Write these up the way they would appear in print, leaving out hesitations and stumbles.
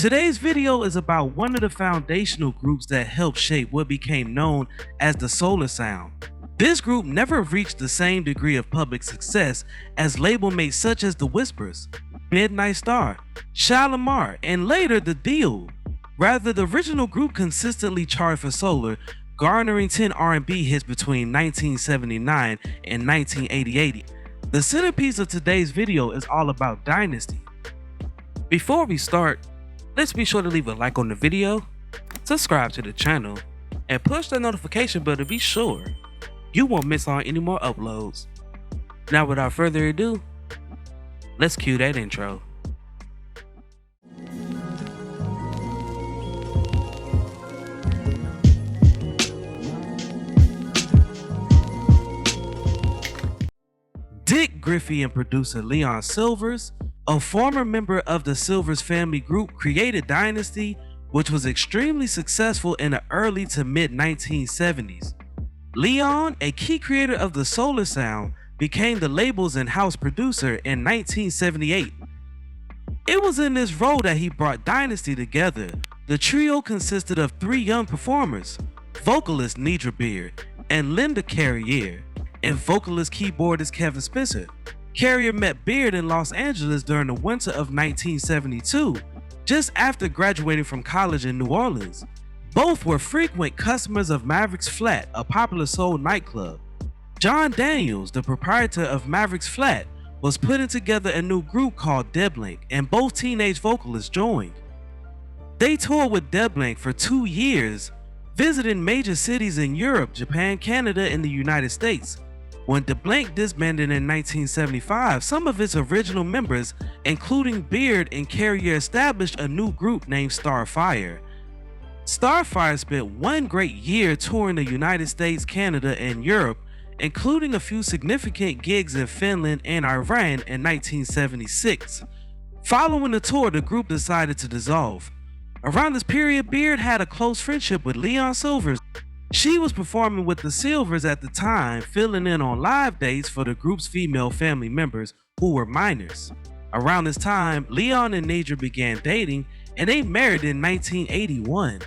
Today's video is about one of the foundational groups that helped shape what became known as the Solar Sound. This group never reached the same degree of public success as label mates such as The Whispers, Midnight Star, Shalimar, and later The Deal. Rather, the original group consistently charted for Solar, garnering 10 R&B hits between 1979 and 1988. The centerpiece of today's video is all about Dynasty. Before we start, let's be sure to leave a like on the video, subscribe to the channel, and push the notification bell to be sure you won't miss on any more uploads. Now without further ado, let's cue that intro. Dick Griffey and producer Leon Silvers, a former member of the Silvers family group, created Dynasty, which was extremely successful in the early to mid 1970s. Leon, a key creator of the Solar Sound, became the label's in-house producer in 1978. It was in this role that he brought Dynasty together. The trio consisted of three young performers, vocalist Nidra Beard and Linda Carrier, and vocalist keyboardist Kevin Spencer. Carrier met Beard in Los Angeles during the winter of 1972, just after graduating from college in New Orleans. Both were frequent customers of Maverick's Flat, a popular soul nightclub. John Daniels, the proprietor of Maverick's Flat, was putting together a new group called Deblink, and both teenage vocalists joined. They toured with Deblink for 2 years, visiting major cities in Europe, Japan, Canada, and the United States. When Deblink disbanded in 1975, some of its original members, including Beard and Carrier, established a new group named Starfire. Starfire spent one great year touring the United States, Canada, and Europe, including a few significant gigs in Finland and Iran in 1976. Following the tour, the group decided to dissolve. Around this period, Beard had a close friendship with Leon Silvers. She was performing with the Silvers at the time, filling in on live dates for the group's female family members who were minors. Around this time, Leon and Nidra began dating, and they married in 1981.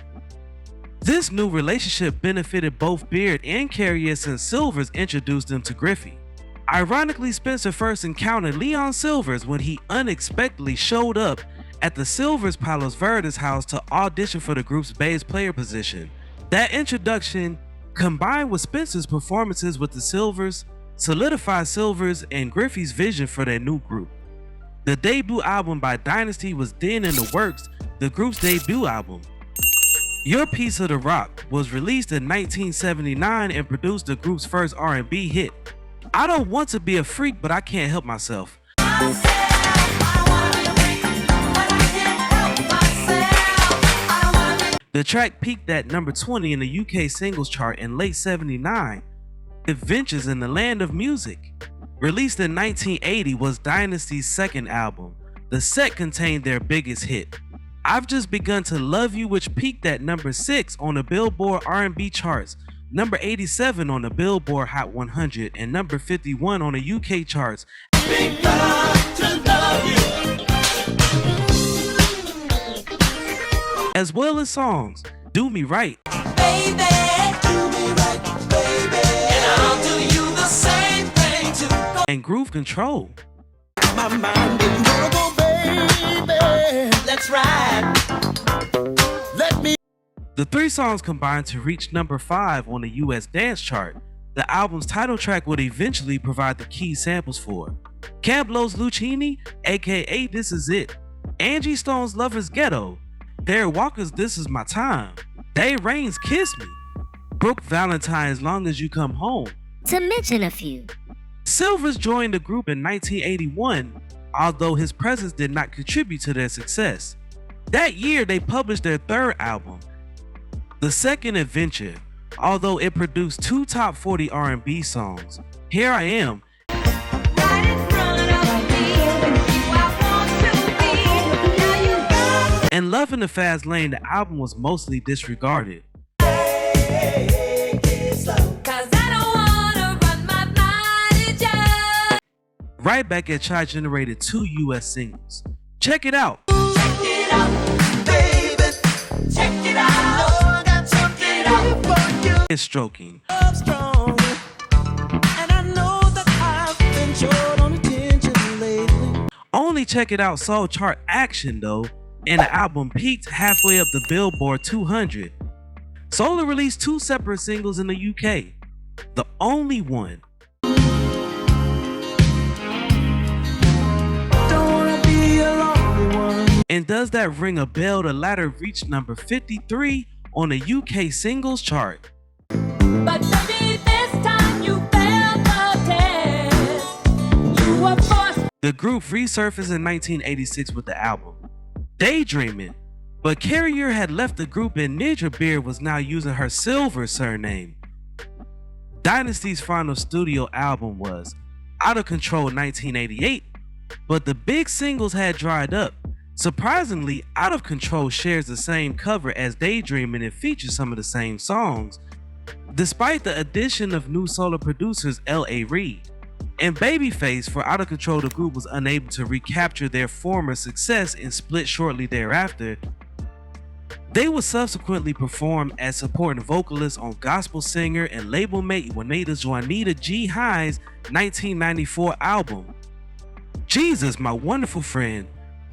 This new relationship benefited both Beard and Carrier since Silvers introduced them to Griffey. Ironically, Spencer first encountered Leon Silvers when he unexpectedly showed up at the Silvers Palos Verdes house to audition for the group's bass player position. That introduction, combined with Spencer's performances with the Silvers, solidified Silvers and Griffey's vision for their new group. The debut album by Dynasty was then in the works. The group's debut album, Your Piece of the Rock, was released in 1979 and produced the group's first R&B hit. I don't want to be a freak, but I can't help myself. The track peaked at number 20 in the UK singles chart in late 79. Adventures in the Land of Music, released in 1980, was Dynasty's second album. The set contained their biggest hit, I've Just Begun to Love You, which peaked at number 6 on the Billboard R&B charts, number 87 on the Billboard Hot 100, and number 51 on the UK charts. Begun to love you. As well as songs Do Me Right, Baby, do me right, baby, and I'll do you the same thing too. and Groove Control. My mind is gonna go, baby. Let's ride. Let me. The three songs combined to reach number 5 on the US dance chart. The album's title track would eventually provide the key samples for Cablo's Lucchini, aka This Is It, Angie Stone's Lover's Ghetto, Derek Walker's This Is My Time, Dave Rain's Kiss Me, Brooke Valentine's Long As You Come Home, to mention a few. Silvers joined the group in 1981, although his presence did not contribute to their success. That year, they published their third album, The Second Adventure, although it produced 2 top 40 R&B songs, Here I Am, and Love in the Fast Lane. The album was mostly disregarded. Right Back at Chai generated 2 US singles. Check it out. Check it out. stroking. Love strong, and I know that I've been short on attention lately. Only Check It Out saw chart action though, and the album peaked halfway up the Billboard 200. Solar released 2 separate singles in the UK, the only one. Don't wanna be a lonely one. And does that ring a bell? The latter reached number 53 on the UK singles chart. But baby, this time you failed the test. You were forced. The group resurfaced in 1986 with the album Daydreamin', but Carrier had left the group and Nidra Beard was now using her Silver surname. Dynasty's final studio album was Out of Control 1988, but the big singles had dried up. Surprisingly, Out of Control shares the same cover as Daydreamin' and features some of the same songs, despite the addition of new solo producers L.A. Reid and Babyface. For Out of Control, the group was unable to recapture their former success and split shortly thereafter. They would subsequently perform as supporting vocalists on gospel singer and label mate Juanita G. High's 1994 album. Jesus, My Wonderful Friend.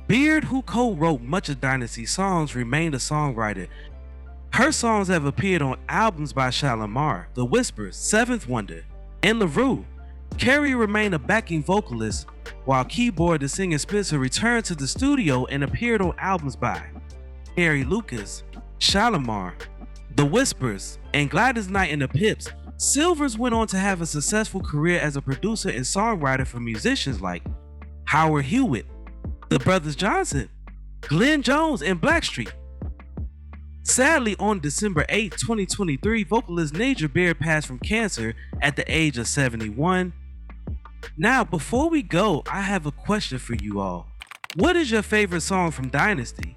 Beard, who co-wrote much of Dynasty's songs, remained a songwriter. Her songs have appeared on albums by Shalimar, The Whispers, Seventh Wonder, and LaRue. Carrie remained a backing vocalist, while keyboard and singer Spencer returned to the studio and appeared on albums by Harry Lucas, Shalimar, The Whispers, and Gladys Knight and the Pips. Silvers went on to have a successful career as a producer and songwriter for musicians like Howard Hewitt, the Brothers Johnson, Glenn Jones, and Blackstreet. Sadly, on December 8, 2023, vocalist Nidra Beard passed from cancer at the age of 71. Now, before we go, I have a question for you all. What is your favorite song from Dynasty?